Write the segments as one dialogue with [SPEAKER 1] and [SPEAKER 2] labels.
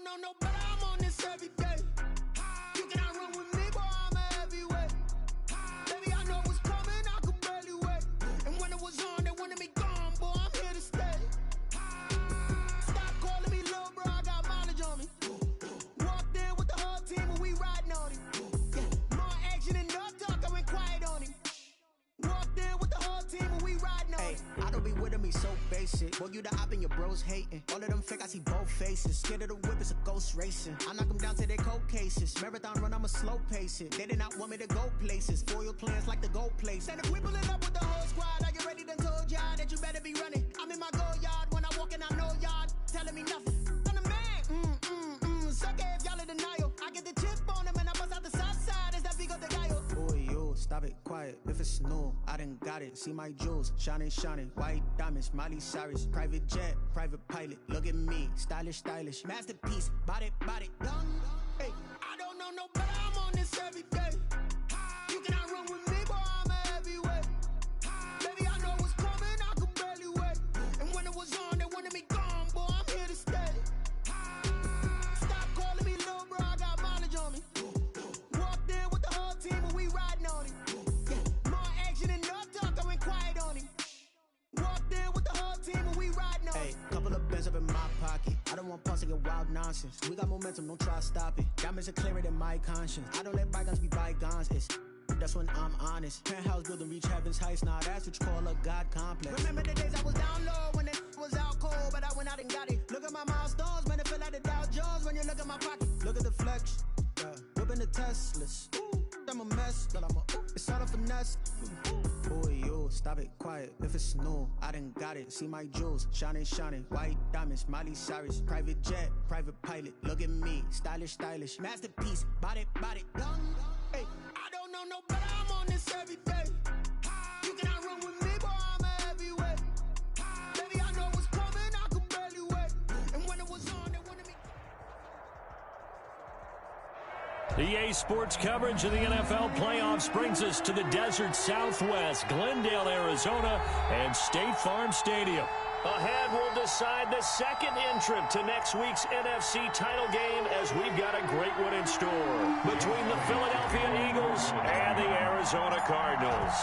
[SPEAKER 1] know no better, I'm on this every day. You cannot run with me, boy, I'm a heavyweight. Baby, I know what's coming, I could barely wait. And when it was on, they wanted me gone, boy, I'm here to stay. Stop calling me little bro, I got mileage on me. Walked in with the whole team and we riding on him. Yeah, more action and no talk, I went quiet on him. Walked in with the whole team and we riding on him.
[SPEAKER 2] I don't be with him, he's so basic. Boy, you the op and your bros hating. All of them fake, I see both faces. Scared of the whip, it's a ghost racing. I knock them down to their cold cases. Marathon run, I'ma slow pace it. They did not want me to go places. Foil plans like the gold place. And if we pulling up with the whole squad, I get ready to told y'all that you better be running. I'm in my go yard when I walk in, I know y'all telling me nothing. I'm the man, sucker if y'all in denial. I get the chip on them and I bust out the south side. Is that Vigo de Gallo? Boy, you stop it, quiet. If it's new, I done got it. See my jewels, shining, shining. White diamonds, Miley Cyrus. Private jet, private pilot. Look at me, stylish, stylish. Masterpiece, body, done. Hey, I don't know no better, I'm on this every day. You cannot run with me, boy, I'm a heavyweight. Baby, I know what's coming, I could barely wait. And when it was on, they wanted me gone, boy, I'm here to stay. Stop calling me little bro, I got mileage on me. Walked in with the whole team and we riding on him. Yeah, more action and no talk, I went quiet on him. Walked in with the whole team and we riding on him. Hey, couple of bands up in my pocket. I don't want pause to get wild nonsense. We got momentum, don't try to stop it. Diamonds are clearer than my conscience. I don't let bygones be bygones. That's when I'm honest. Penthouse building, reach heaven's heights. Now that's what you call a God complex. Remember the days I was down low when it was out cold, but I went out and got it. Look at my milestones, man, it feel like the Dow Jones when you look at my pocket. Look at the flex, yeah. Whipping the Teslas. Ooh, I'm a mess, but it's all a finesse. Boy, you stop it, quiet. If it's new, I done got it. See my jewels, shining, shining. White diamonds, Miley Cyrus. Private jet, private pilot. Look at me, stylish, stylish. Masterpiece, body, done. Hey, I don't know no better, I'm on this every day. You cannot run with me, boy, I'm a heavyweight. Baby, I know what's coming, I could barely wait. And when it was on, they wanted me.
[SPEAKER 3] EA Sports coverage of the NFL playoffs brings us to the desert Southwest, Glendale, Arizona, and State Farm Stadium. Ahead, we'll decide the second entrant to next week's NFC title game as we've got a great one in store between the Philadelphia Eagles and the Arizona Cardinals.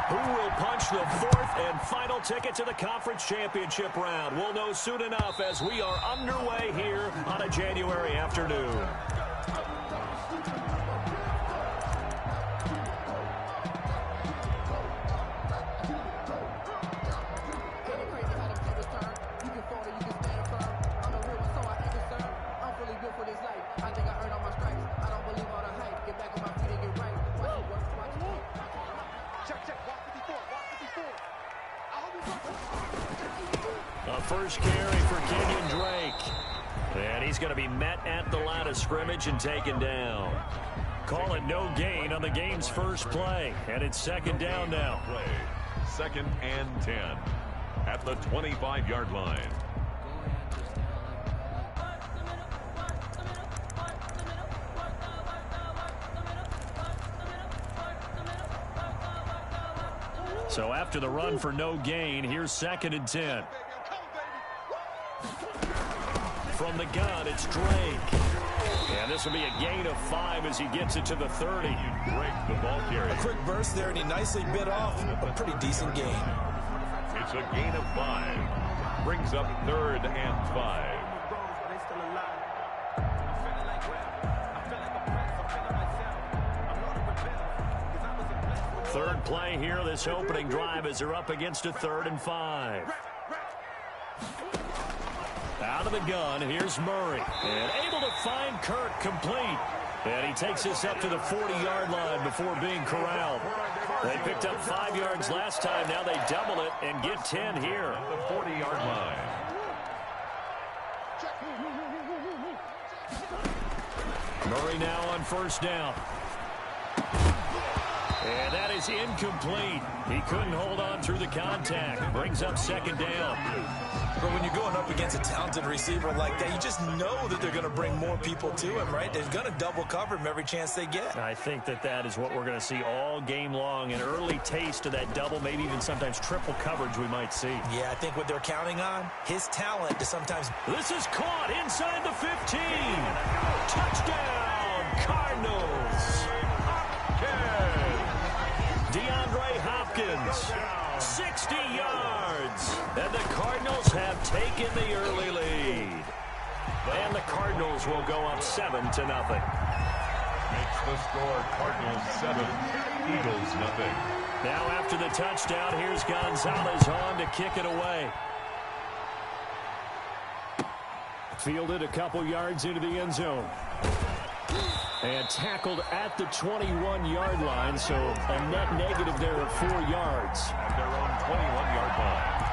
[SPEAKER 3] Who will punch the fourth and final ticket to the conference championship round? We'll know soon enough as we are underway here on a January afternoon. First carry for Kenyon Drake. And he's going to be met at the line of scrimmage and taken down. Call it no gain on the game's first play. And it's second down now.
[SPEAKER 4] Second and 10 at the 25-yard line.
[SPEAKER 3] So after the run for no gain, here's second and 10. From the gun, it's Drake. And this will be a gain of 5 as he gets it to the 30.
[SPEAKER 4] Drake, the ball carrier.
[SPEAKER 5] A quick burst there, and he nicely bit off a pretty decent gain.
[SPEAKER 4] It's a gain of 5. Brings up third and 5.
[SPEAKER 3] Third play here, this opening drive as they're up against a 3rd and 5. Out of the gun, here's Murray. And able to find Kirk complete. And he takes this up to the 40-yard line before being corralled. They picked up 5 yards last time. Now they double it and get 10 here.
[SPEAKER 4] At the 40-yard line.
[SPEAKER 3] Murray now on first down. And that is incomplete. He couldn't hold on through the contact. Brings up second down.
[SPEAKER 5] But when you're going up against a talented receiver like that, you just know that they're going to bring more people to him, right? They're going to double cover him every chance they get.
[SPEAKER 3] I think that is what we're going to see all game long. An early taste of that double, maybe even sometimes triple coverage we might see.
[SPEAKER 5] Yeah, I think what they're counting on, his talent to sometimes...
[SPEAKER 3] This is caught inside the 15. Touchdown, Cardinals. DeAndre Hopkins, 60 yards. And the Cardinals have taken the early lead. And the Cardinals will go up 7-0.
[SPEAKER 4] Makes the score Cardinals 7, Eagles nothing.
[SPEAKER 3] Now after the touchdown, here's Gonzalez on to kick it away. Fielded a couple yards into the end zone. And tackled at the 21-yard line, so a net negative there of 4 yards.
[SPEAKER 4] At their own 21-yard line.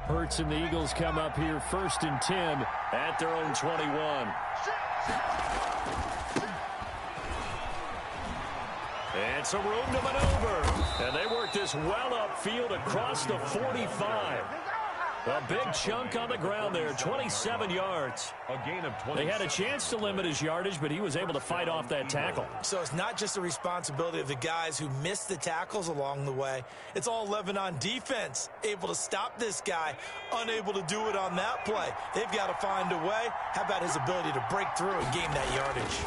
[SPEAKER 3] Hurts and the Eagles come up here 1st and 10 at their own 21. And some room to maneuver. And they work this well upfield across the 45. A big chunk on the ground there, 27 yards.
[SPEAKER 4] A gain of 20.
[SPEAKER 3] They had a chance to limit his yardage, but he was able to fight off that tackle.
[SPEAKER 5] So it's not just the responsibility of the guys who missed the tackles along the way. It's all 11 on defense, able to stop this guy, unable to do it on that play. They've got to find a way. How about his ability to break through and gain that yardage?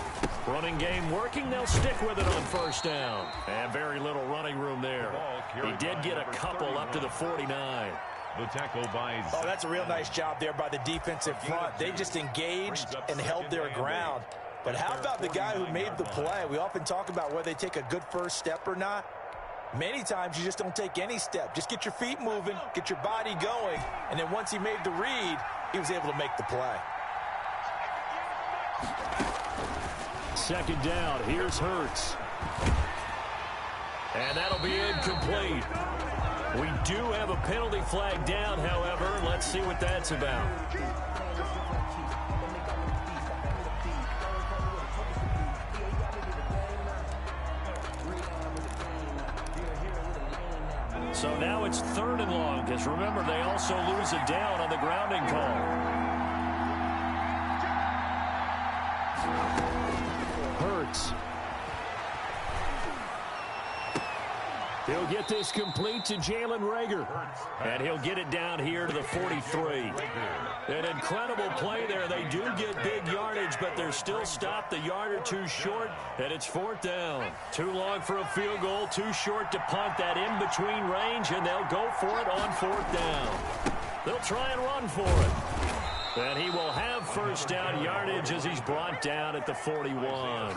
[SPEAKER 3] Running game working. They'll stick with it on 1st down. And very little running room there. He did get a couple up to the 49.
[SPEAKER 4] The tackle by...
[SPEAKER 5] Oh, that's a real nice job there by the defensive front. They just engaged and held their ground. But how about the guy who made the play? We often talk about whether they take a good first step or not. Many times you just don't take any step. Just get your feet moving, get your body going, and then once he made the read, he was able to make the play.
[SPEAKER 3] 2nd down. Here's Hurts. And that'll be incomplete. We do have a penalty flag down, however. Let's see what that's about. So now it's 3rd and long, because remember, they also lose a down on the grounding call. Hurts. He'll get this complete to Jalen Reagor. And he'll get it down here to the 43. An incredible play there. They do get big yardage, but they're still stopped a yard or two short, and it's 4th down. Too long for a field goal, too short to punt that in-between range, and they'll go for it on 4th down. They'll try and run for it. And he will have 1st down yardage as he's brought down at the 41.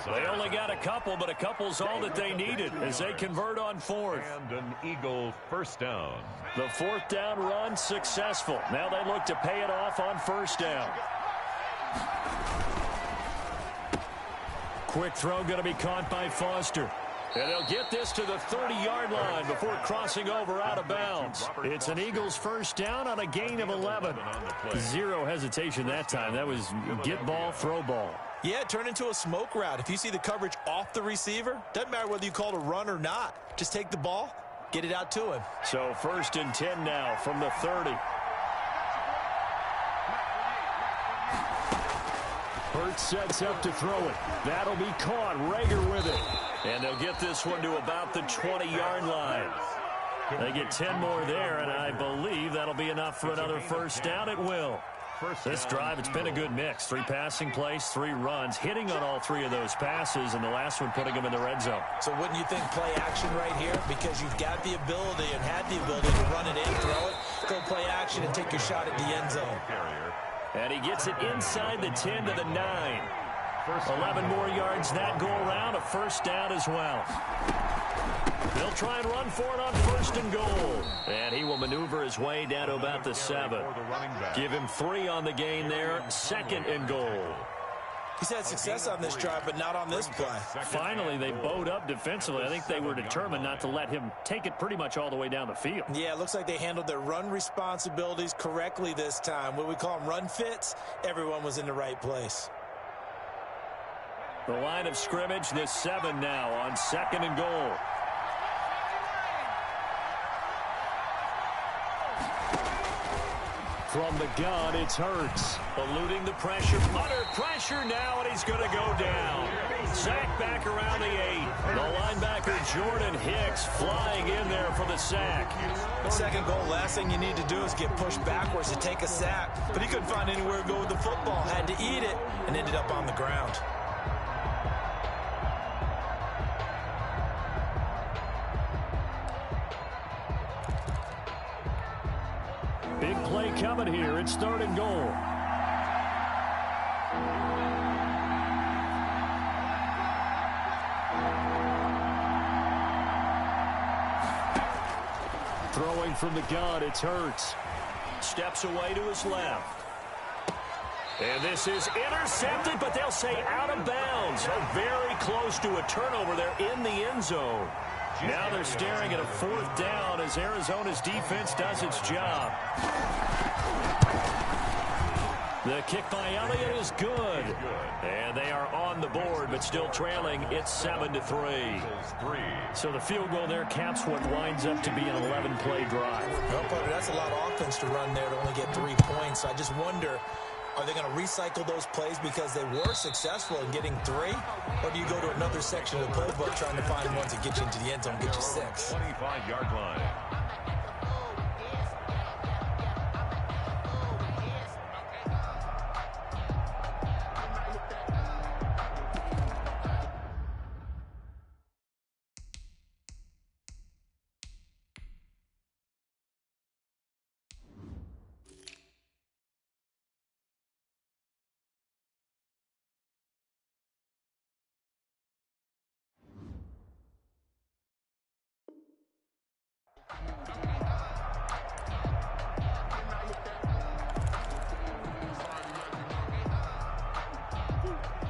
[SPEAKER 3] They only got a couple, but a couple's all that they needed as they convert on 4th.
[SPEAKER 4] And an Eagle 1st down.
[SPEAKER 3] The 4th down run successful. Now they look to pay it off on 1st down. Quick throw going to be caught by Foster. And they'll get this to the 30-yard line before crossing over out of bounds. It's an Eagles 1st down on a gain of 11. Zero hesitation that time. That was get ball, throw ball.
[SPEAKER 5] Yeah, it turned into a smoke route. If you see the coverage off the receiver, doesn't matter whether you call it a run or not. Just take the ball, get it out to him.
[SPEAKER 3] So 1st and 10 now from the 30. Hurts sets up to throw it. That'll be caught. Reagor with it. And they'll get this one to about the 20-yard line. They get 10 more there, and I believe that'll be enough for another 1st down. It will. This drive, it's been a good mix. 3 passing plays, 3 runs, hitting on all 3 of those passes, and the last one putting them in the red zone.
[SPEAKER 5] So wouldn't you think play action right here? Because you've got the ability and had the ability to run it in, throw it, go play action, and take your shot at the end zone.
[SPEAKER 3] And he gets it inside the 10 to the 9. 11 more yards that go around, a 1st down as well. They'll try and run for it on 1st and goal. And he will maneuver his way down to about the 7. Give him 3 on the gain there, 2nd and goal.
[SPEAKER 5] He's had success on this drive, but not on this play.
[SPEAKER 3] Finally, they bowed up defensively. I think they were determined not to let him take it pretty much all the way down the field.
[SPEAKER 5] Yeah, it looks like they handled their run responsibilities correctly this time. What we call them run fits, everyone was in the right place.
[SPEAKER 3] The line of scrimmage, this 7 now on 2nd and goal. From the gun, it's Hurts. Eluding the pressure. Under pressure now, and he's going to go down. Sack back around the 8. The linebacker, Jordan Hicks, flying in there for the sack.
[SPEAKER 5] Second goal, last thing you need to do is get pushed backwards to take a sack. But he couldn't find anywhere to go with the football. Had to eat it and ended up on the ground.
[SPEAKER 3] Big play coming here. It's 3rd and goal. Throwing from the gun, it's Hurts. Steps away to his left. And this is intercepted, but they'll say out of bounds. Oh, very close to a turnover there in the end zone. Now they're staring at a 4th down as Arizona's defense does its job. The kick by Elliott is good. And they are on the board, but still trailing. It's 7-3. So the field goal there caps what winds up to be an 11-play drive.
[SPEAKER 5] Well, Carter, that's a lot of offense to run there to only get 3 points. I just wonder, are they going to recycle those plays because they were successful in getting 3? Or do you go to another section of the playbook trying to find ones that get you into the end zone and get you 6?
[SPEAKER 4] 25-yard line.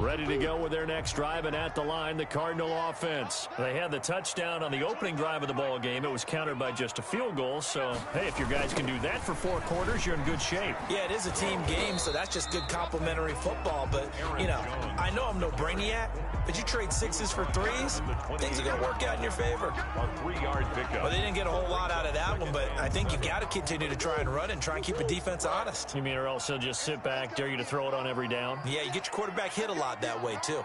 [SPEAKER 3] Ready to go with their next drive, and at the line, the Cardinal offense. They had the touchdown on the opening drive of the ball game. It was countered by just a field goal. So, hey, if your guys can do that for 4 quarters, you're in good shape.
[SPEAKER 5] Yeah, it is a team game, so that's just good complimentary football. But, you know, I know I'm no brainiac, but you trade 6s for 3s, things are going to work out in your favor.
[SPEAKER 4] A 3-yard pickup.
[SPEAKER 5] Well, they didn't get a whole lot out of that one, but I think you got to continue to try and run and try and keep a defense honest.
[SPEAKER 3] You mean or else they'll just sit back, dare you to throw it on every down?
[SPEAKER 5] Yeah, you get your quarterback hit a lot that way, too.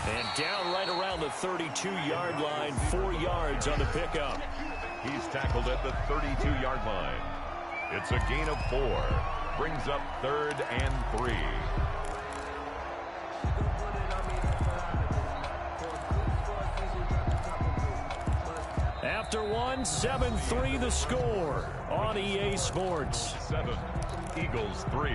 [SPEAKER 3] And down right around the 32-yard line, 4 yards on the pickup.
[SPEAKER 4] He's tackled at the 32-yard line. It's a gain of 4. Brings up 3rd and 3.
[SPEAKER 3] After 1, 7-3 the score on EA Sports.
[SPEAKER 4] 7, Eagles 3.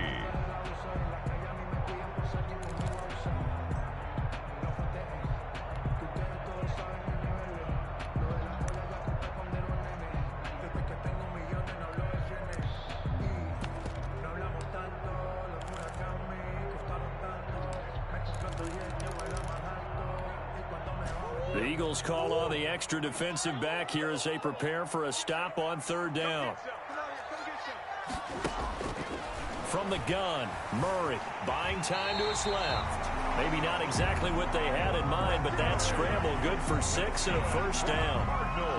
[SPEAKER 3] The Eagles call on the extra defensive back here as they prepare for a stop on 3rd down. From the gun, Murray buying time to his left. Maybe not exactly what they had in mind, but that scramble good for 6 and a 1st down.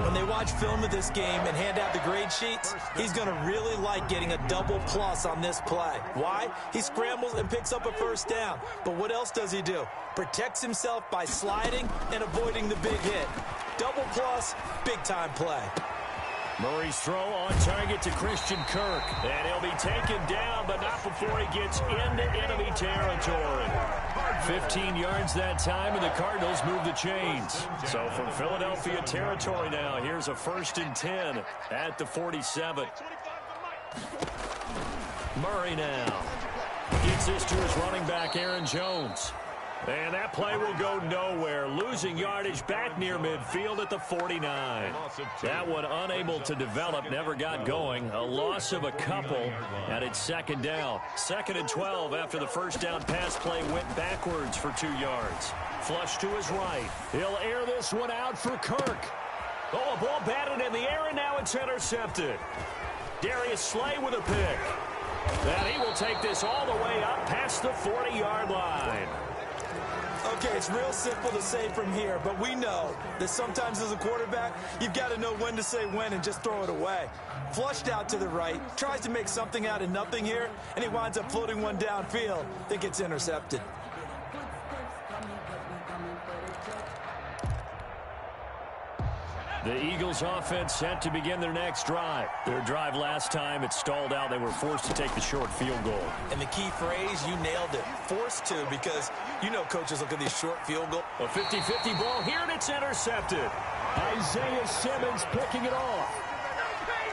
[SPEAKER 5] When they watch film of this game and hand out the grade sheets, he's going to really like getting a double plus on this play. Why? He scrambles and picks up a 1st down. But what else does he do? Protects himself by sliding and avoiding the big hit. Double plus, big-time play.
[SPEAKER 3] Murray's throw on target to Christian Kirk. And he'll be taken down, but not before he gets into enemy territory. 15 yards that time, and the Cardinals move the chains. So from Philadelphia territory now, here's a 1st and 10 at the 47. Murray now gets this to his running back, Aaron Jones. And that play will go nowhere, losing yardage back near midfield at the 49. That one unable to develop, never got going. A loss of a couple, and it's second down. 2nd and 12 after the first down pass play went backwards for 2 yards. Flush to his right. He'll air this one out for Kirk. Oh, a ball batted in the air, and now it's intercepted. Darius Slay with a pick. And he will take this all the way up past the 40-yard line.
[SPEAKER 5] Okay, it's real simple to say from here, but we know that sometimes as a quarterback, you've got to know when to say when and just throw it away. Flushed out to the right, tries to make something out of nothing here, and he winds up floating one downfield that gets intercepted.
[SPEAKER 3] The Eagles offense set to begin their next drive. Their drive last time, it stalled out. They were forced to take the short field goal.
[SPEAKER 5] And the key phrase, you nailed it, forced to, because you know coaches look at these short field goals.
[SPEAKER 3] A 50-50 ball here, and it's intercepted. Isaiah Simmons picking it off.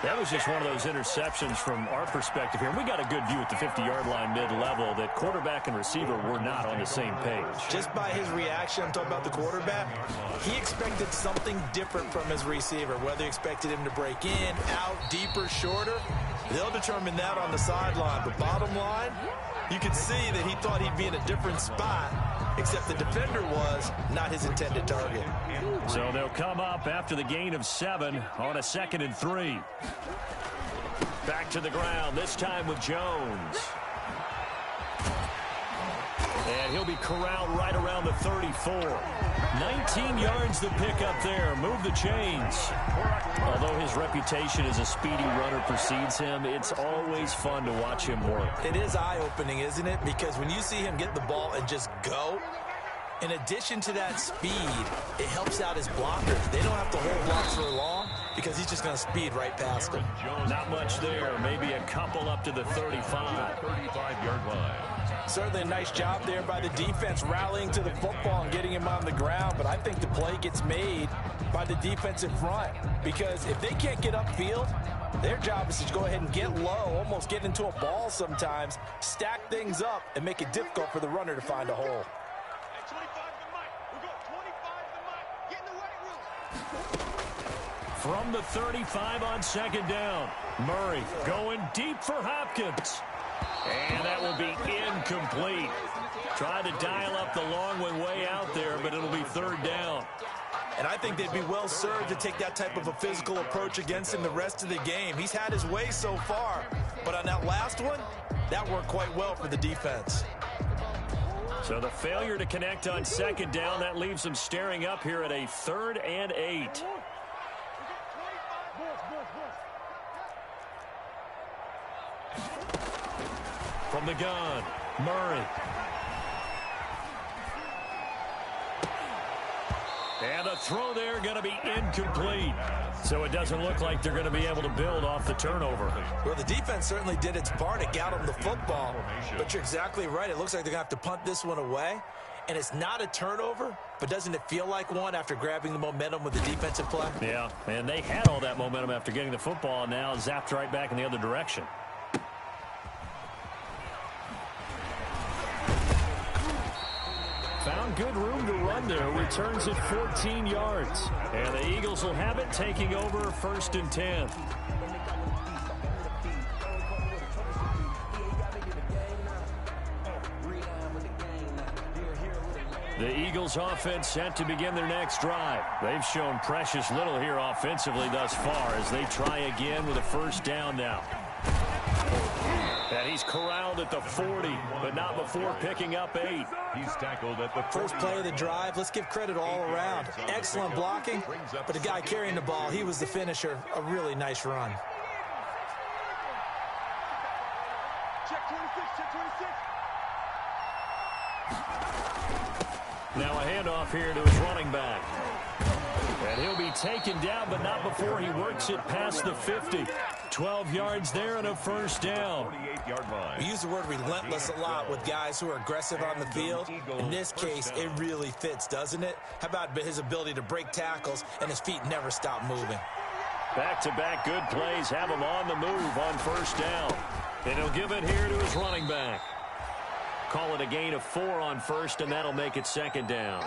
[SPEAKER 3] That was just one of those interceptions from our perspective here. We got a good view at the 50-yard line mid-level that quarterback and receiver were not on the same page.
[SPEAKER 5] Just by his reaction, I'm talking about the quarterback, he expected something different from his receiver, whether he expected him to break in, out, deeper, shorter. They'll determine that on the sideline. But bottom line, you can see that he thought he'd be in a different spot, except the defender was not his intended target.
[SPEAKER 3] So they'll come up after the gain of 7 on a 2nd and 3. Back to the ground, this time with Jones. And he'll be corralled right around the 34. 19 yards to pick up there. Move the chains. Although his reputation as a speedy runner precedes him, it's always fun to watch him work.
[SPEAKER 5] It is eye-opening, isn't it? Because when you see him get the ball and just go, in addition to that speed, it helps out his blockers. They don't have to hold blocks for long because he's just going to speed right past them.
[SPEAKER 3] Not much there. Maybe a couple up to the 35.
[SPEAKER 4] 35-yard line.
[SPEAKER 5] Certainly a nice job there by the defense rallying to the football and getting him on the ground. But I think the play gets made by the defensive front because if they can't get upfield, their job is to go ahead and get low, almost get into a ball sometimes, stack things up, and make it difficult for the runner to find a hole.
[SPEAKER 3] From the 35 on 2nd down, Murray going deep for Hopkins. And that will be incomplete. Tried to dial up the long one way out there, but it'll be 3rd down.
[SPEAKER 5] And I think they'd be well served to take that type of a physical approach against him the rest of the game. He's had his way so far, but on that last one, that worked quite well for the defense.
[SPEAKER 3] So the failure to connect on 2nd down, that leaves them staring up here at a 3rd and 8. From the gun, Murray. And a throw there going to be incomplete. So it doesn't look like they're going to be able to build off the turnover.
[SPEAKER 5] Well, the defense certainly did its part. It got them the football. But you're exactly right. It looks like they're going to have to punt this one away. And it's not a turnover, but doesn't it feel like one after grabbing the momentum with the defensive play?
[SPEAKER 3] Yeah, and they had all that momentum after getting the football, and now zapped right back in the other direction. Found good room to run there. Returns at 14 yards. And the Eagles will have it, taking over 1st and 10. The Eagles offense set to begin their next drive. They've shown precious little here offensively thus far as they try again with a 1st down now. And he's corralled at the 40, but not before picking up 8.
[SPEAKER 4] He's tackled at the
[SPEAKER 5] First play of the drive. Let's give credit all around. Excellent blocking, but the guy carrying the ball, he was the finisher. A really nice run.
[SPEAKER 1] Check 26, check 26.
[SPEAKER 3] Now a handoff here to his running back. And he'll be taken down, but not before he works it past the 50. 12 yards there and a 1st down.
[SPEAKER 4] 48-yard line.
[SPEAKER 5] We use the word relentless a lot with guys who are aggressive on the field. In this case, it really fits, doesn't it? How about his ability to break tackles and his feet never stop moving?
[SPEAKER 3] Back-to-back good plays have him on the move on 1st down. And he'll give it here to his running back. call it a gain of 4 on first, and that'll make it second down.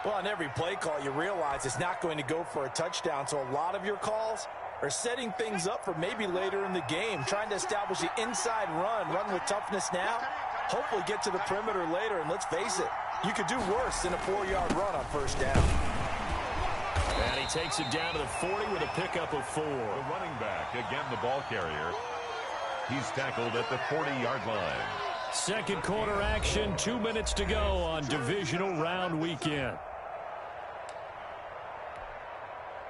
[SPEAKER 5] Well, on every play call, you realize it's not going to go for a touchdown, so a lot of your calls are setting things up for maybe later in the game, trying to establish the inside run with toughness now, hopefully get to the perimeter later, and let's face it, you could do worse than a 4-yard run on first down.
[SPEAKER 3] And he takes it down to the 40 with a pickup of 4.
[SPEAKER 4] The running back, again the ball carrier. He's tackled at the 40-yard line.
[SPEAKER 3] Second quarter action, 2 minutes to go on divisional round weekend.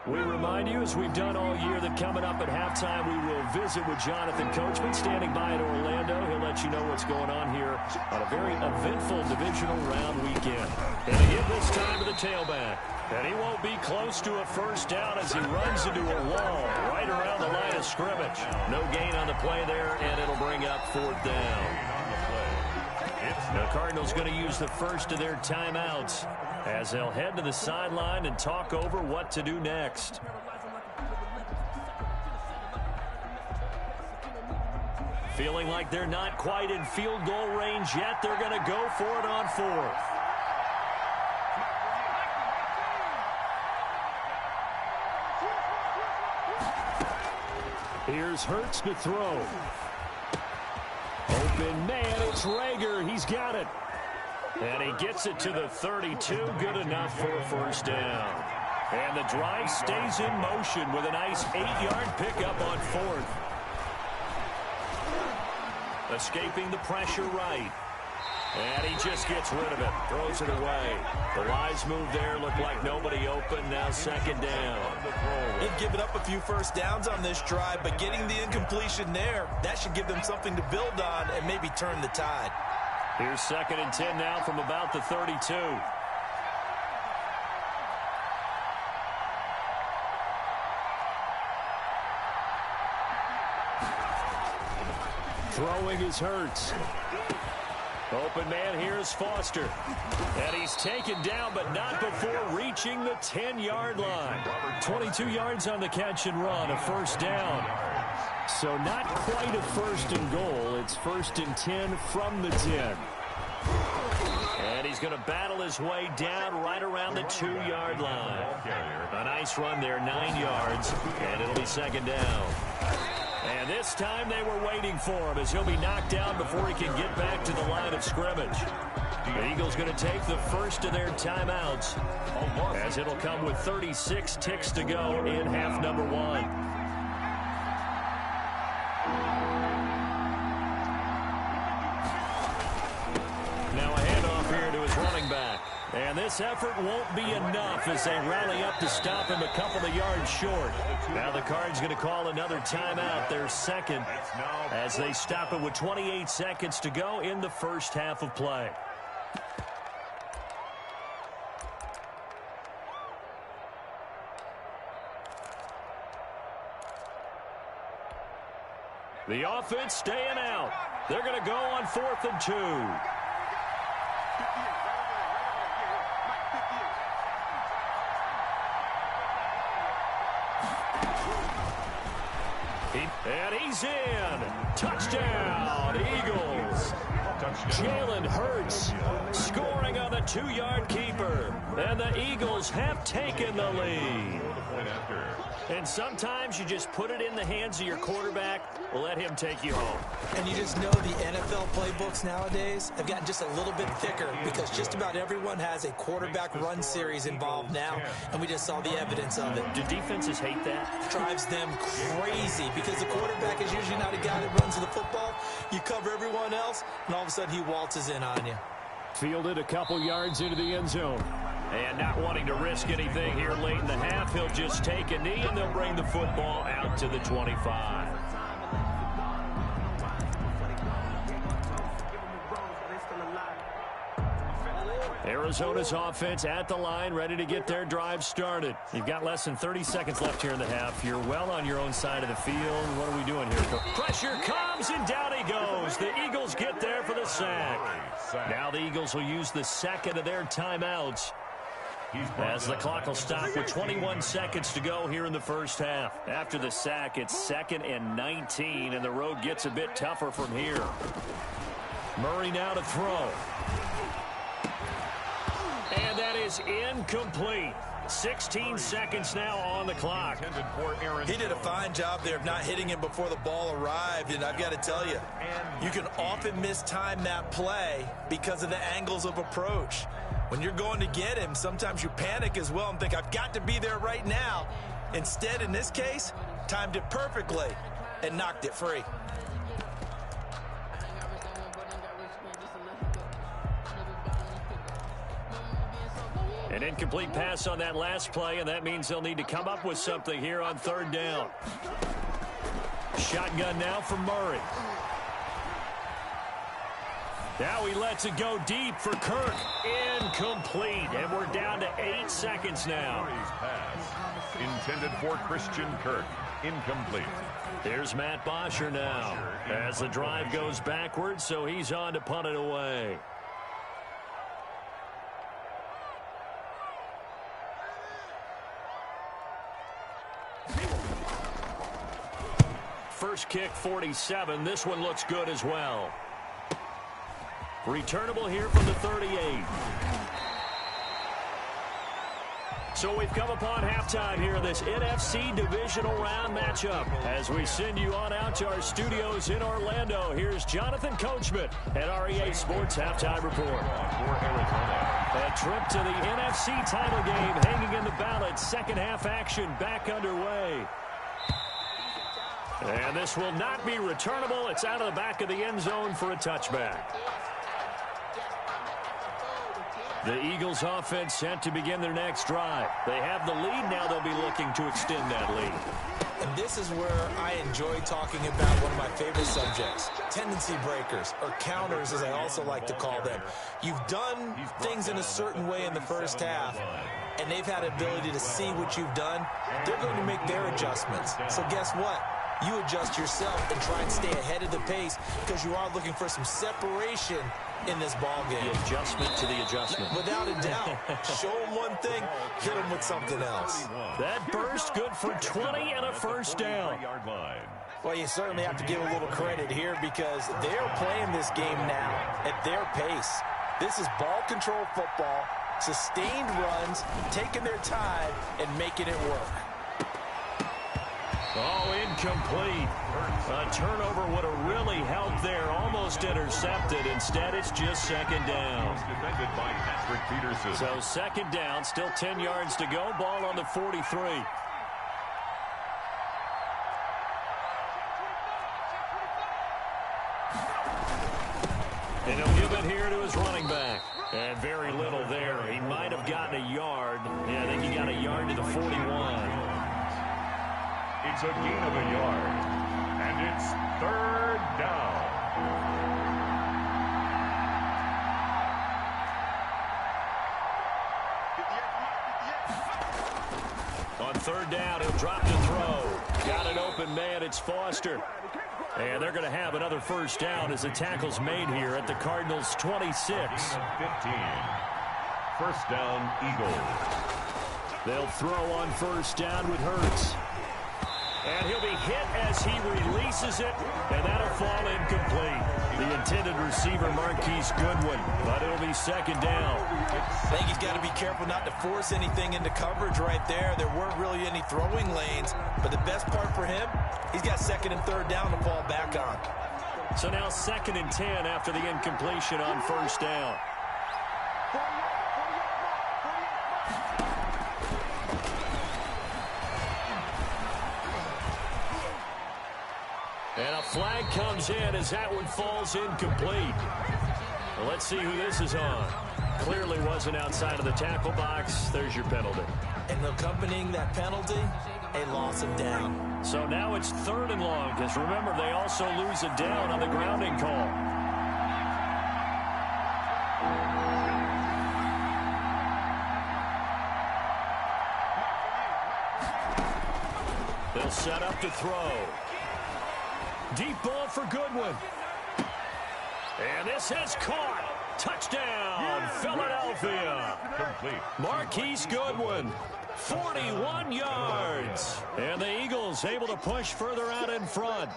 [SPEAKER 3] We remind you, as we've done all year, that coming up at halftime, we will visit with Jonathan Coachman, standing by in Orlando. He'll let you know what's going on here on a very eventful divisional round weekend. And he hit this time to the tailback. And he won't be close to a first down as he runs into a wall right around the line of scrimmage. No gain on the play there, and it'll bring up 4th down. The Cardinals going to use the first of their timeouts as they'll head to the sideline and talk over what to do next. Feeling like they're not quite in field goal range yet, they're going to go for it on 4th. Here's Hurts to throw. Open man, it's Rager. He's got it. And he gets it to the 32. Good enough for a first down. And the drive stays in motion with a nice 8-yard pickup on 4th. Escaping the pressure right. And he just gets rid of it. Throws it away. The wise move there. Looked like nobody open. Now second down.
[SPEAKER 5] They've given up a few first downs on this drive, but getting the incompletion there, that should give them something to build on and maybe turn the tide.
[SPEAKER 3] Here's 2nd and 10 now from about the 32. Throwing is Hurts. Open man, here's Foster. And he's taken down, but not before reaching the 10-yard line. 22 yards on the catch and run, a first down. So not quite a 1st and goal. It's 1st and 10 from the 10. And he's going to battle his way down right around the 2-yard line. A nice run there, 9 yards, and it'll be second down. And this time they were waiting for him as he'll be knocked down before he can get back to the line of scrimmage. The Eagles going to take the first of their timeouts as it'll come with 36 ticks to go in half number 1. Now a handoff here to his running back. And this effort won't be enough as they rally up to stop him a couple of yards short. Now the Cards going to call another timeout, their second, as they stop it with 28 seconds to go in the first half of play. The offense staying out. They're going to go on 4th and 2. And he's in. Touchdown, Eagles. Jalen Hurts scoring on the 2-yard keeper. And the Eagles have taken the lead. And sometimes you just put it in the hands of your quarterback, let him take you home.
[SPEAKER 5] And you just know the NFL playbooks nowadays have gotten just a little bit thicker because just about everyone has a quarterback run series involved now, and we just saw the evidence of it.
[SPEAKER 3] Do defenses hate that?
[SPEAKER 5] Drives them crazy because the quarterback is usually not a guy that runs the football. You cover everyone else, and all of a sudden he waltzes in on you.
[SPEAKER 3] Fielded a couple yards into the end zone. And not wanting to risk anything here late in the half, he'll just take a knee, and they'll bring the football out to the 25. Arizona's offense at the line, ready to get their drive started. You've got less than 30 seconds left here in the half. You're well on your own side of the field. What are we doing here? Pressure comes, and down he goes. The Eagles get there for the sack. Now the Eagles will use the second of their timeouts as the clock will stop with 21 seconds to go here in the first half. After the sack, it's 2nd and 19, and the road gets a bit tougher from here. Murray now to throw. And that is incomplete. 16 seconds now on the clock.
[SPEAKER 5] He did a fine job there of not hitting him before the ball arrived, and I've got to tell you, you can often mistime that play because of the angles of approach. When you're going to get him, sometimes you panic as well and think, I've got to be there right now. Instead, in this case, timed it perfectly and knocked it free.
[SPEAKER 3] An incomplete pass on that last play, and that means they'll need to come up with something here on third down. Shotgun now for Murray. Now he lets it go deep for Kirk. Incomplete, and we're down to 8 seconds now.
[SPEAKER 4] Murray's pass intended for Christian Kirk. Incomplete.
[SPEAKER 3] Here's Matt Bosher now as the drive goes backwards, so he's on to punt it away. First kick, 47. This one looks good as well. Returnable here from the 38. So we've come upon halftime here in this NFC divisional round matchup. As we send you on out to our studios in Orlando, here's Jonathan Coachman at REA Sports Halftime Report. A trip to the NFC title game hanging in the balance. Second half action back underway. And this will not be returnable. It's out of the back of the end zone for a touchback. The Eagles offense set to begin their next drive. They have the lead. Now they'll be looking to extend that lead.
[SPEAKER 5] And this is where I enjoy talking about one of my favorite subjects, tendency breakers, or counters as I also like to call them. You've done things in a certain way in the first half, and they've had ability to see what you've done. They're going to make their adjustments. So guess what? You adjust yourself and try and stay ahead of the pace because you are looking for some separation in this ball game.
[SPEAKER 3] The adjustment to the adjustment.
[SPEAKER 5] Without a doubt. Show them one thing, hit them with something else.
[SPEAKER 3] That burst good for 20 and a first down.
[SPEAKER 5] Well, you certainly have to give a little credit here because they're playing this game now at their pace. This is ball control football, sustained runs, taking their time, and making it work.
[SPEAKER 3] Oh, incomplete. A turnover would have really helped there. Almost intercepted. Instead, it's just second down.
[SPEAKER 4] Defended by Patrick Peterson.
[SPEAKER 3] So second down, still 10 yards to go. Ball on the 43. And he'll give it here to his running back. And very little there. He might have gotten a yard. Yeah, I think he got a yard to the 41.
[SPEAKER 4] It's a gain of a yard, and it's third down.
[SPEAKER 3] On third down, he'll drop to throw. Got an open man, it's Foster. And they're going to have another first down as the tackle's made here at the Cardinals' 26.
[SPEAKER 4] 15. First down, Eagles.
[SPEAKER 3] They'll throw on first down with Hurts. And he'll be hit as he releases it, and that'll fall incomplete. The intended receiver, Marquise Goodwin, but it'll be second down.
[SPEAKER 5] I think he's got to be careful not to force anything into coverage right there. There weren't really any throwing lanes, but the best part for him, he's got second and third down to fall back on.
[SPEAKER 3] So now second and 10 after the incompletion on first down. And a flag comes in as that one falls incomplete. Well, let's see who this is on. Clearly wasn't outside of the tackle box. There's your penalty.
[SPEAKER 5] And accompanying that penalty, a loss of down.
[SPEAKER 3] So now it's third and long, because remember, they also lose a down on the grounding call. They'll set up to throw. Deep ball for Goodwin. And this has caught. Touchdown, Philadelphia.
[SPEAKER 4] Complete.
[SPEAKER 3] Marquise Goodwin, 41 yards. And the Eagles able to push further out in front.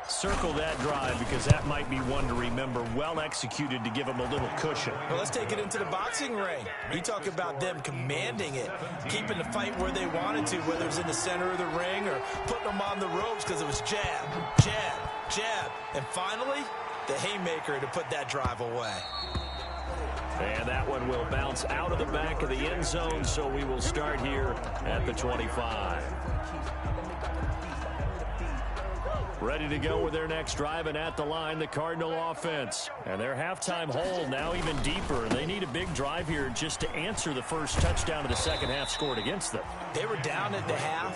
[SPEAKER 3] Circle that drive because that might be one to remember. Well executed to give them a little cushion.
[SPEAKER 5] Well, let's take it into the boxing ring. You talk about them commanding it, keeping the fight where they wanted to, whether it's in the center of the ring or putting them on the ropes because it was jab, jab, jab. And finally, the haymaker to put that drive away.
[SPEAKER 3] And that one will bounce out of the back of the end zone, so we will start here at the 25. Ready to go with their next drive, and at the line, the Cardinal offense. And their halftime hole now even deeper. They need a big drive here just to answer the first touchdown of the second half scored against them.
[SPEAKER 5] They were down at the half.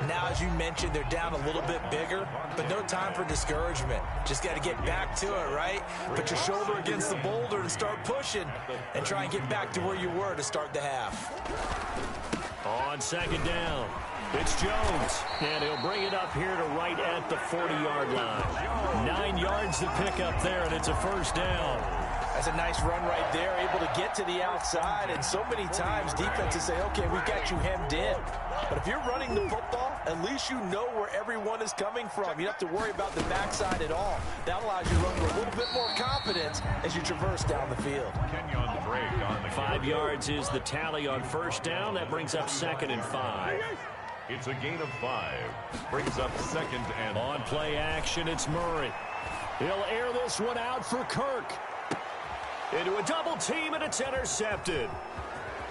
[SPEAKER 5] Now, as you mentioned, they're down a little bit bigger, but no time for discouragement. Just got to get back to it, right? Put your shoulder against the boulder and start pushing and try and get back to where you were to start the half.
[SPEAKER 3] On second down, it's Jones, and he'll bring it up here to right at the 40-yard line. 9 yards to pick up there, and it's a first down.
[SPEAKER 5] That's a nice run right there, able to get to the outside, and so many times defenses say, okay, we've got you hemmed in. But if you're running the football, at least you know where everyone is coming from. You don't have to worry about the backside at all. That allows you to run with a little bit more confidence as you traverse down the field.
[SPEAKER 3] 5 yards is the tally on first down. That brings up 2nd and 5.
[SPEAKER 4] It's a gain of 5. Brings up 2nd and
[SPEAKER 3] on play action, it's Murray. He'll air this one out for Kirk. Into a double team, and it's intercepted.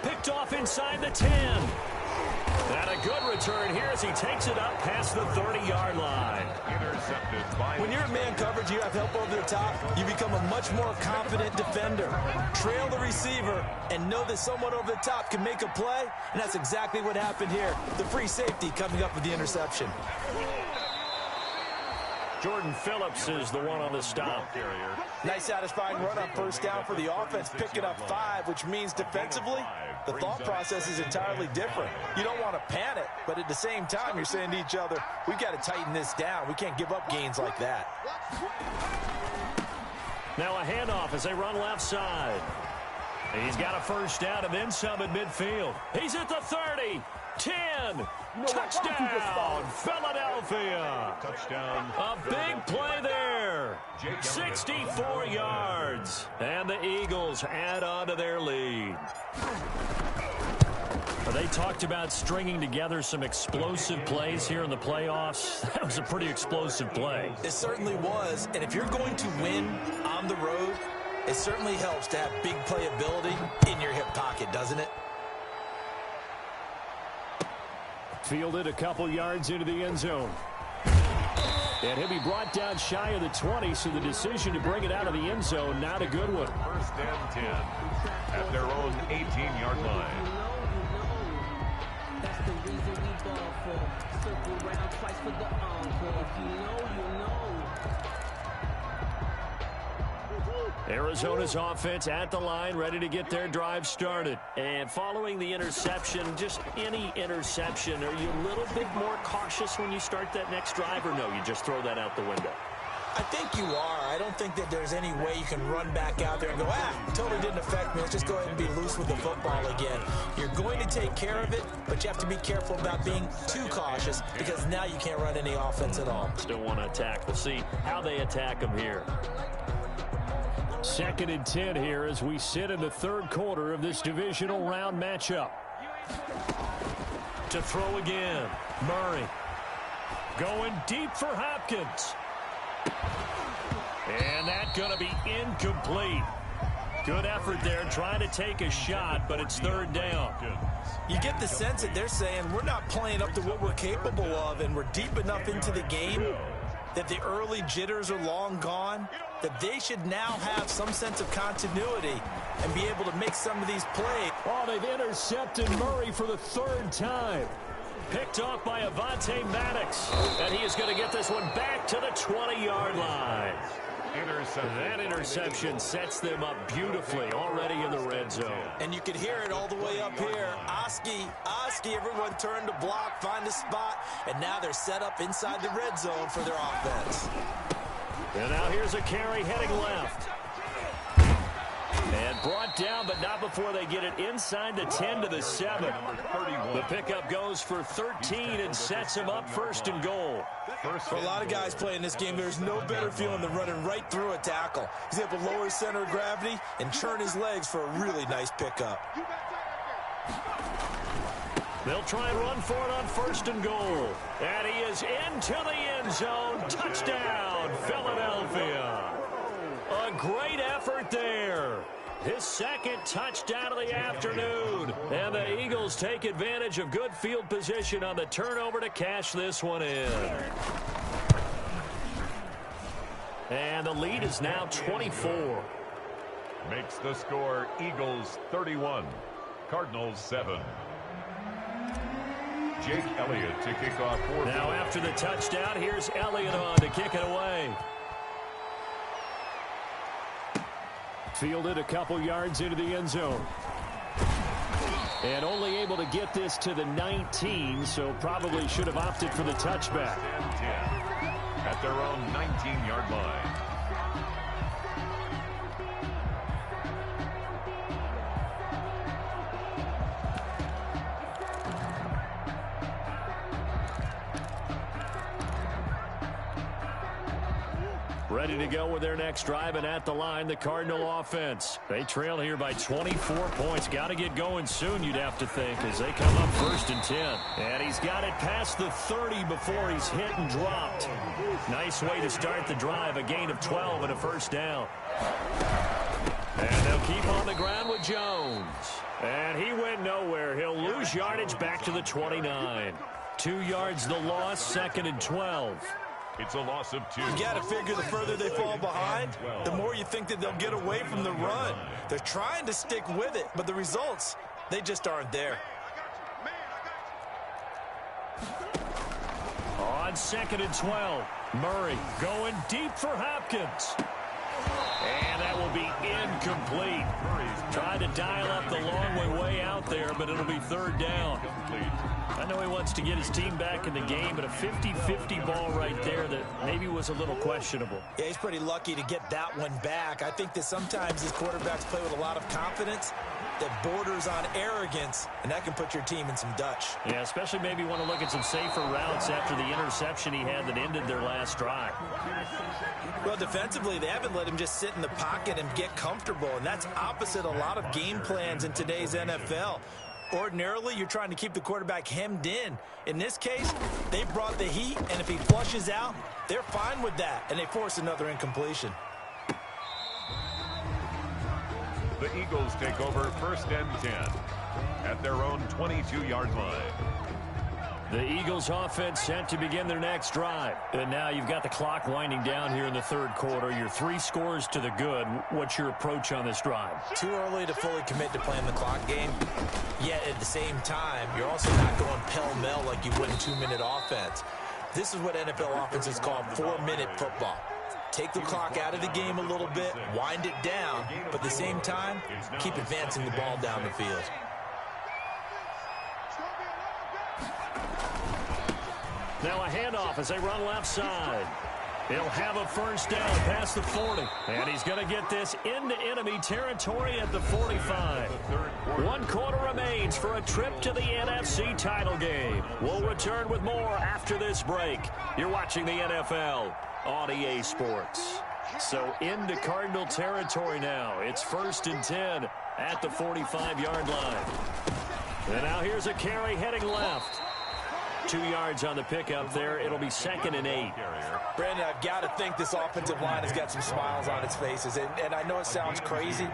[SPEAKER 3] Picked off inside the 10. And a good return here as he takes it up past the 30-yard line.
[SPEAKER 4] Intercepted by
[SPEAKER 5] when you're in man coverage, you have help over the top, you become a much more confident defender. Trail the receiver and know that someone over the top can make a play, and that's exactly what happened here. The free safety coming up with the interception.
[SPEAKER 3] Jordan Phillips is the one on the stop.
[SPEAKER 5] Nice satisfying run on first down for the offense, picking up 5, which means defensively, the thought process is entirely different. You don't want to panic, but at the same time, you're saying to each other, we've got to tighten this down. We can't give up gains like that.
[SPEAKER 3] Now a handoff as they run left side. He's got a first down and then some at midfield. He's at the 30. 10. Touchdown, Philadelphia.
[SPEAKER 4] touchdown.
[SPEAKER 3] A big play there. 64 yards. And the Eagles add on to their lead. They talked about stringing together some explosive plays here in the playoffs. That was a pretty explosive play.
[SPEAKER 5] It certainly was. And if you're going to win on the road, it certainly helps to have big playability in your hip pocket, doesn't it?
[SPEAKER 3] Fielded a couple yards into the end zone. And he'll be brought down shy of the 20, so the decision to bring it out of the end zone, not a good one.
[SPEAKER 4] First and 10 at their own 18-yard line.
[SPEAKER 1] That's the reason we ball for. Circle round twice for the encore. If you know, you know.
[SPEAKER 3] Arizona's offense at the line, ready to get their drive started. And following the interception, just any interception, are you a little bit more cautious when you start that next drive, or no, you just throw that out the window?
[SPEAKER 5] I think you are. I don't think that there's any way you can run back out there and go, totally didn't affect me. Let's just go ahead and be loose with the football again. You're going to take care of it, but you have to be careful about being too cautious because now you can't run any offense at all.
[SPEAKER 3] Still want to attack. We'll see how they attack them here. 2nd and 10 here as we sit in the third quarter of this divisional round matchup. To throw again, Murray. Going deep for Hopkins. And that's going to be incomplete. Good effort there trying to take a shot, but it's third down.
[SPEAKER 5] You get the sense that they're saying we're not playing up to what we're capable of, and we're deep enough into the game that the early jitters are long gone, that they should now have some sense of continuity and be able to make some of these plays.
[SPEAKER 3] Oh, they've intercepted Murray for the third time. Picked off by Avonte Maddox. And he is going to get this one back to the 20-yard line. That interception sets them up beautifully already in the red zone.
[SPEAKER 5] And you can hear it all the way up here. Oski, everyone turned to block, find a spot, and now they're set up inside the red zone for their offense.
[SPEAKER 3] And now here's a carry heading left. And brought down, but not before they get it inside the 10 to the 7. The pickup goes for 13 and sets him up first and goal.
[SPEAKER 5] For a lot of guys playing this game, there's no better feeling than running right through a tackle. He's able to lower his center of gravity and turn his legs for a really nice pickup.
[SPEAKER 3] They'll try and run for it on first and goal. And he is into the end zone. Touchdown, Philadelphia. A great effort there. His second touchdown of the afternoon. And the Eagles take advantage of good field position on the turnover to cash this one in. And the lead is now 24.
[SPEAKER 4] Makes the score Eagles 31, Cardinals 7. Jake Elliott to kick off for
[SPEAKER 3] now after the touchdown, here's Elliott on to kick it away. Fielded a couple yards into the end zone. And only able to get this to the 19, so probably should have opted for the touchback.
[SPEAKER 4] At their own 19-yard line.
[SPEAKER 3] Ready to go with their next drive, and at the line, the Cardinal offense. They trail here by 24 points. Got to get going soon, you'd have to think, as they come up first and 10. And he's got it past the 30 before he's hit and dropped. Nice way to start the drive, a gain of 12 and a first down. And they'll keep on the ground with Jones. And he went nowhere. He'll lose yardage back to the 29. 2 yards the loss, second and 12.
[SPEAKER 4] It's a loss of 2.
[SPEAKER 5] You got to figure the further they fall behind, the more you think that they'll get away from the run. They're trying to stick with it, but the results, they just aren't there.
[SPEAKER 3] On second and 12, Murray going deep for Hopkins. And that will be incomplete. Trying to dial up the long way out there, but it'll be third down. I know he wants to get his team back in the game, but a 50-50 ball right there that maybe was a little questionable.
[SPEAKER 5] Yeah, he's pretty lucky to get that one back. I think that sometimes these quarterbacks play with a lot of confidence that borders on arrogance, and that can put your team in some Dutch.
[SPEAKER 3] Yeah, especially maybe want to look at some safer routes after the interception he had that ended their last drive.
[SPEAKER 5] Well, defensively, they haven't let him just sit in the pocket and get comfortable, and that's opposite a lot of game plans in today's NFL. Ordinarily, you're trying to keep the quarterback hemmed in. In this case, they brought the heat, and if he flushes out, they're fine with that, and they force another incompletion.
[SPEAKER 4] The Eagles take over first and 10 at their own 22-yard line.
[SPEAKER 3] The Eagles offense set to begin their next drive. And now you've got the clock winding down here in the third quarter. Your 3 scores to the good. What's your approach on this drive?
[SPEAKER 5] Too early to fully commit to playing the clock game. Yet at the same time, you're also not going pell-mell like you would in 2-minute offense. This is what NFL offenses call 4-minute football. Take the clock out of the game a little bit, wind it down, but at the same time, keep advancing the ball down the field.
[SPEAKER 3] Now a handoff as they run left side. He'll have a first down past the 40. And he's going to get this into enemy territory at the 45. 1 quarter remains for a trip to the NFC title game. We'll return with more after this break. You're watching the NFL on EA Sports. So into Cardinal territory now. It's first and 10 at the 45-yard line. And now here's a carry heading left. 2 yards on the pickup there. It'll be second and 8.
[SPEAKER 5] Brandon, I've got to think this offensive line has got some smiles on its faces. And I know it sounds crazy,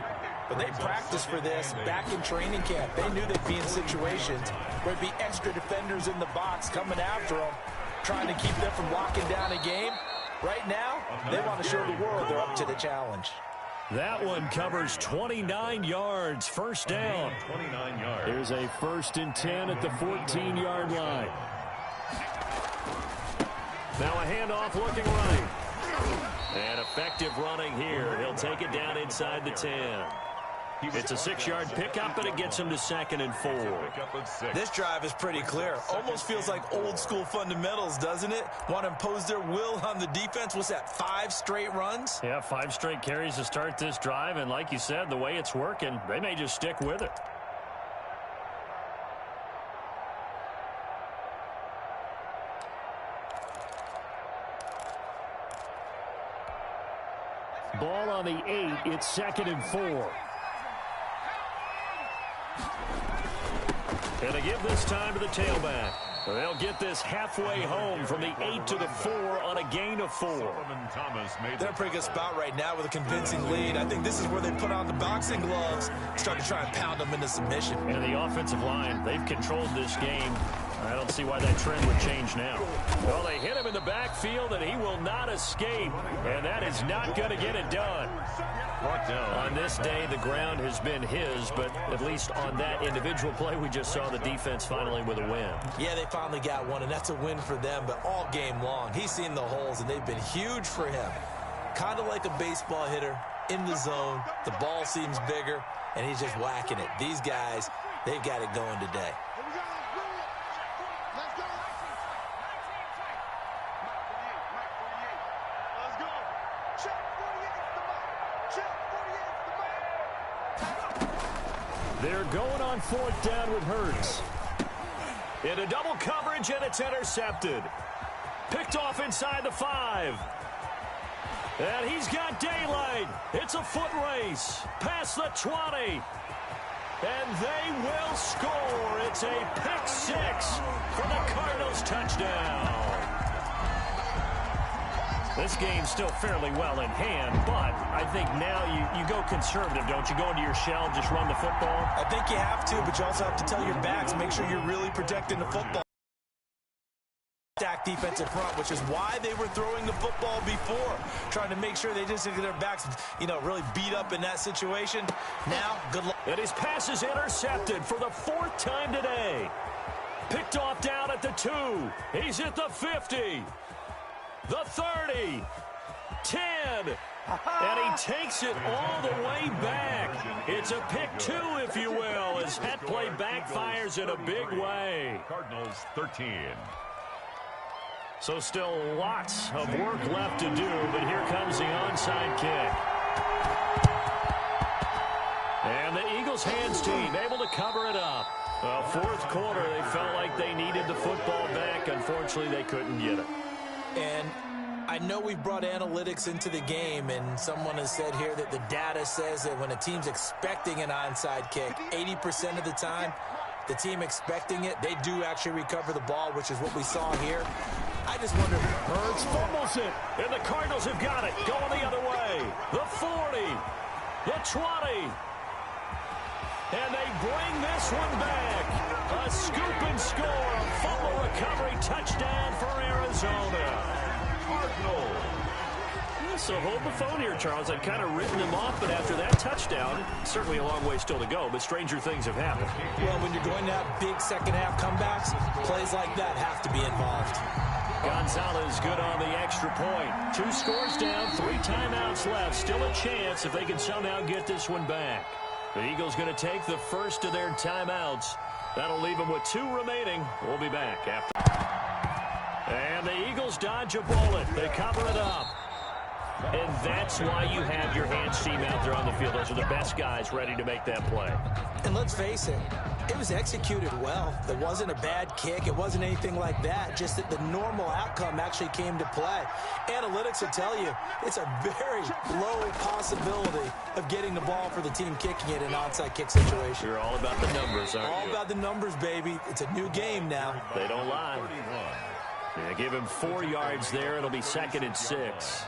[SPEAKER 5] but they practiced for this back in training camp. They knew they'd be in situations where there'd be extra defenders in the box coming after them, trying to keep them from locking down a game. Right now, they want to show the world they're up to the challenge.
[SPEAKER 3] That one covers 29 yards. First down.
[SPEAKER 4] 29 yards.
[SPEAKER 3] Here's a first and 10 at the 14-yard line. Now a handoff looking right. And effective running here. He'll take it down inside the 10. It's a 6-yard pickup, and it gets him to 2nd and 4.
[SPEAKER 5] This drive is pretty clear. Almost feels like old-school fundamentals, doesn't it? Want to impose their will on the defense. What's that, 5 straight runs?
[SPEAKER 3] Yeah, 5 straight carries to start this drive, and like you said, the way it's working, they may just stick with it. Ball on the 8. It's 2nd and 4. And they give this time to the tailback. They'll get this halfway home from the 8 to the 4 on a gain of 4.
[SPEAKER 5] They're in a pretty good spot right now with a convincing lead. I think this is where they put on the boxing gloves, start to try and pound them into submission.
[SPEAKER 3] And the offensive line, they've controlled this game. I don't see why that trend would change now. Well, they hit him in the backfield, and he will not escape. And that is not going to get it done. On this day, the ground has been his, but at least on that individual play, we just saw the defense finally with a win.
[SPEAKER 5] Yeah, they finally got one, and that's a win for them, but all game long, he's seen the holes, and they've been huge for him. Kind of like a baseball hitter in the zone. The ball seems bigger, and he's just whacking it. These guys, they've got it going today.
[SPEAKER 3] They're going on 4th down with Hurts. Into double coverage, and it's intercepted. Picked off inside the 5. And he's got daylight. It's a foot race. Past the 20. And they will score. It's a pick 6 for the Cardinals touchdown. This game's still fairly well in hand, but I think now you go conservative, don't you? Go into your shell, just run the football?
[SPEAKER 5] I think you have to, but you also have to tell your backs, make sure you're really protecting the football. Stack defensive front, which is why they were throwing the football before, trying to make sure they just get their backs, really beat up in that situation. Now, good luck.
[SPEAKER 3] And his pass is intercepted for the 4th time today. Picked off down at the 2. He's at the 50. The 30, 10, and he takes it all the way back. It's a pick 2, if you will, as that play backfires in a big way.
[SPEAKER 4] Cardinals 13.
[SPEAKER 3] So still lots of work left to do, but here comes the onside kick. And the Eagles hands team able to cover it up. Well, 4th quarter, they felt like they needed the football back. Unfortunately, they couldn't get it.
[SPEAKER 5] And I know we brought analytics into the game, and someone has said here that the data says that when a team's expecting an onside kick, 80% of the time, the team expecting it, they do actually recover the ball, which is what we saw here. I just wonder if
[SPEAKER 3] Hurts fumbles it, and the Cardinals have got it. Going the other way. The 40, the 20, and they bring this one back. A scoop and score, a fumble recovery touchdown for Arizona.
[SPEAKER 4] Cardinals.
[SPEAKER 3] So hold the phone here, Charles. I've kind of written them off, but after that touchdown, certainly a long way still to go, but stranger things have happened.
[SPEAKER 5] Well, when you're going to have big second-half comebacks, plays like that have to be involved.
[SPEAKER 3] Gonzalez good on the extra point. 2 scores down, 3 timeouts left. Still a chance if they can somehow get this one back. The Eagles going to take the first of their timeouts. That'll leave them with 2 remaining. We'll be back after. And the Eagles dodge a bullet. They cover it up. And that's why you have your hands team out there on the field. Those are the best guys ready to make that play.
[SPEAKER 5] And let's face it, it was executed well. It wasn't a bad kick. It wasn't anything like that. Just that the normal outcome actually came to play. Analytics will tell you it's a very low possibility of getting the ball for the team kicking it in an onside kick situation.
[SPEAKER 3] You're all about the numbers, aren't you?
[SPEAKER 5] All about the numbers, baby. It's a new game now.
[SPEAKER 3] They don't lie. Yeah, give him 4 yards there. It'll be 2nd and 6.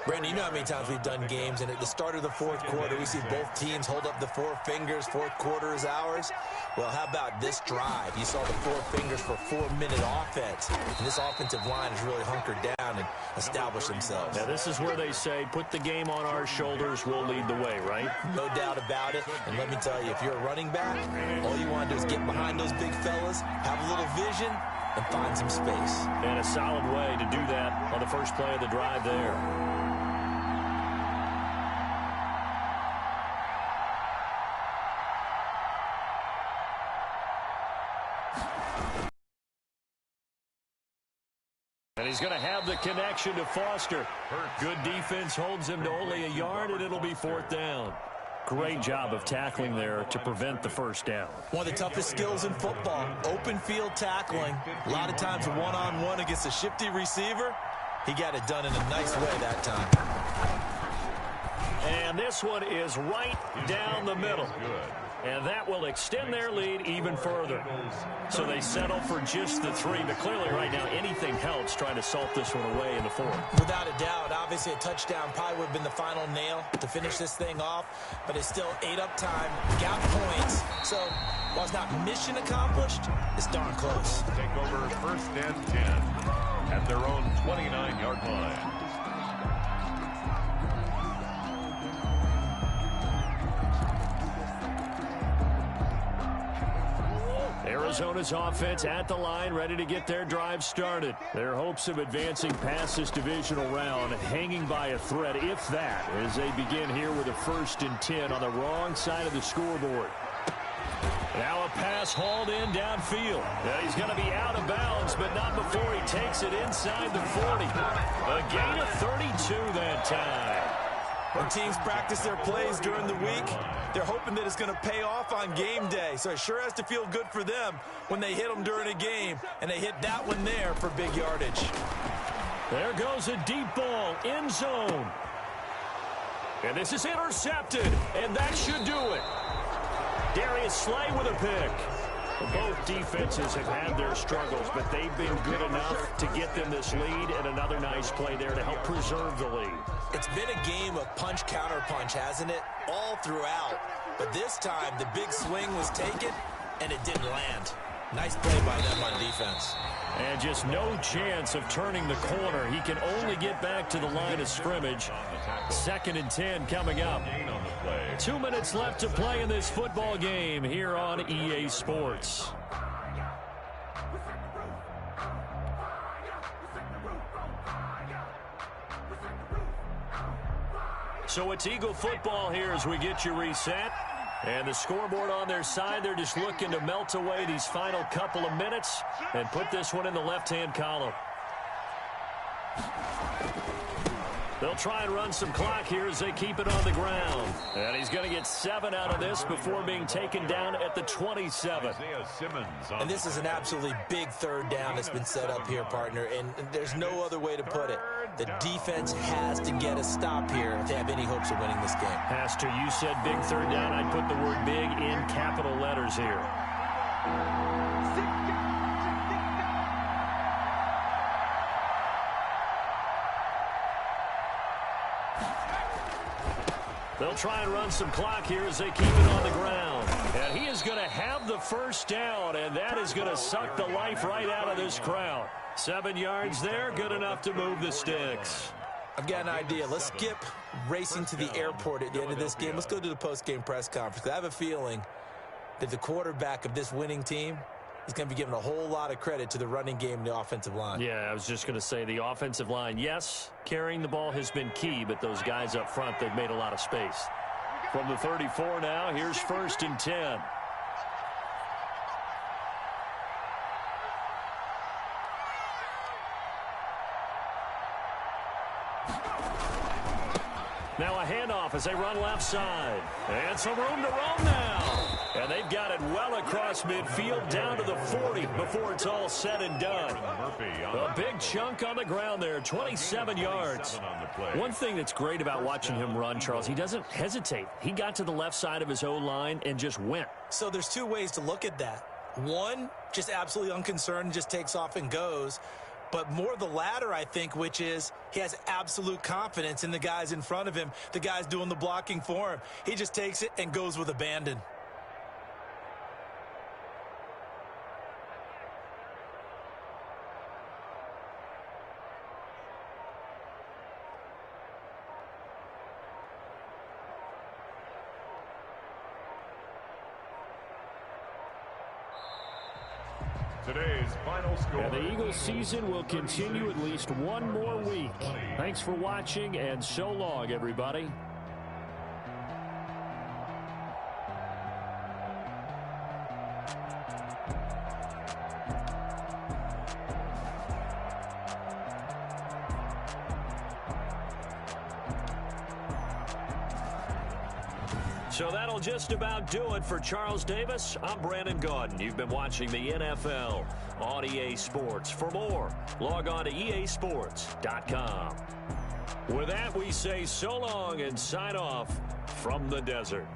[SPEAKER 5] Brandon, you know how many times we've done games, and at the start of the 4th quarter, we see both teams hold up the 4 fingers. 4th quarter is ours. Well, how about this drive? You saw the 4 fingers for 4-minute offense, and this offensive line has really hunkered down and established themselves.
[SPEAKER 3] Now, this is where they say, put the game on our shoulders, we'll lead the way, right?
[SPEAKER 5] No doubt about it. And let me tell you, if you're a running back, all you want to do is get behind those big fellas, have a little vision, and find some space.
[SPEAKER 3] And a solid way to do that on the first play of the drive there. he's going to have the connection to Foster. Good defense holds him to only a yard, and it'll be 4th down. Great job of tackling there to prevent the first down.
[SPEAKER 5] One of the toughest skills in football, open field tackling. A lot of times one-on-one against a shifty receiver. He got it done in a nice way that time.
[SPEAKER 3] And this one is right down the middle. And that will extend their lead even further. So they settle for just the 3. But clearly right now anything helps trying to salt this one away in the 4th.
[SPEAKER 5] Without a doubt, obviously a touchdown probably would have been the final nail to finish this thing off. But it's still 8 up time, got points. So while it's not mission accomplished, it's darn close.
[SPEAKER 4] Take over 1st and 10 at their own 29-yard line.
[SPEAKER 3] Arizona's offense at the line, ready to get their drive started. Their hopes of advancing past this divisional round hanging by a thread, if that, as they begin here with a 1st and 10 on the wrong side of the scoreboard. Now a pass hauled in downfield. Now he's going to be out of bounds, but not before he takes it inside the 40. A gain of 32 that time.
[SPEAKER 5] When teams practice their plays during the week, they're hoping that it's going to pay off on game day. So it sure has to feel good for them when they hit them during a game. And they hit that one there for big yardage.
[SPEAKER 3] There goes a deep ball, end zone. And this is intercepted, and that should do it. Darius Slay with a pick. Both defenses have had their struggles, but they've been good enough to get them this lead, and another nice play there to help preserve the lead.
[SPEAKER 5] It's been a game of punch-counter-punch, hasn't it? All throughout. But this time, the big swing was taken, and it didn't land. Nice play by them on defense.
[SPEAKER 3] And just no chance of turning the corner. He can only get back to the line of scrimmage. 2nd and 10 coming up. 2 minutes left to play in this football game here on EA Sports. So it's Eagle football here as we get you reset. And the scoreboard on their side, they're just looking to melt away these final couple of minutes and put this one in the left-hand column. They'll try and run some clock here as they keep it on the ground. And he's going to get 7 out of this before being taken down at the 27.
[SPEAKER 5] And this is an absolutely big 3rd down that's been set up here, partner. And there's no other way to put it. The defense has to get a stop here if they have any hopes of winning this game.
[SPEAKER 3] Pastor, you said big 3rd down. I'd put the word big in capital letters here. They'll try and run some clock here as they keep it on the ground. And he is going to have the 1st down, and that is going to suck the life right out of this crowd. 7 yards there, good enough to move the sticks.
[SPEAKER 5] I've got an idea. Let's skip racing to the airport at the end of this game. Let's go to the post-game press conference. I have a feeling that the quarterback of this winning team is going to be given a whole lot of credit to the running game and the offensive line.
[SPEAKER 3] Yeah, I was just going to say the offensive line, yes, carrying the ball has been key, but those guys up front, they've made a lot of space. From the 34 now, here's 1st and 10. Now a handoff as they run left side. And some room to roam now. And they've got it well across midfield down to the 40 before it's all said and done. A big chunk on the ground there, 27 yards. One thing that's great about watching him run, Charles, he doesn't hesitate. He got to the left side of his O-line and just went.
[SPEAKER 5] So there's 2 ways to look at that. One, just absolutely unconcerned, just takes off and goes. But more the latter, I think, which is he has absolute confidence in the guys in front of him, the guys doing the blocking for him. He just takes it and goes with abandon.
[SPEAKER 4] Today's final score.
[SPEAKER 3] And the Eagles season will continue at least one more week. Thanks for watching, and so long, everybody. So that'll just about do it for Charles Davis. I'm Brandon Gaudin. You've been watching the NFL on EA Sports. For more, log on to easports.com. With that, we say so long and sign off from the desert.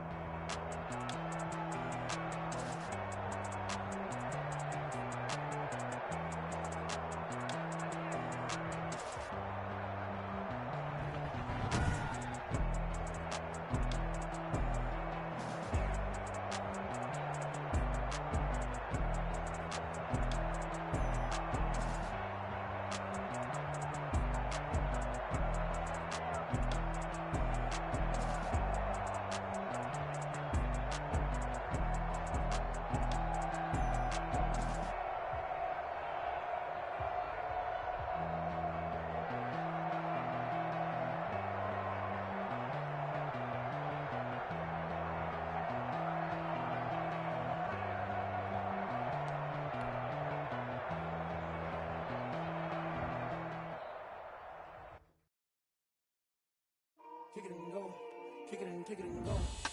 [SPEAKER 2] Kick it and go. Kick it and go.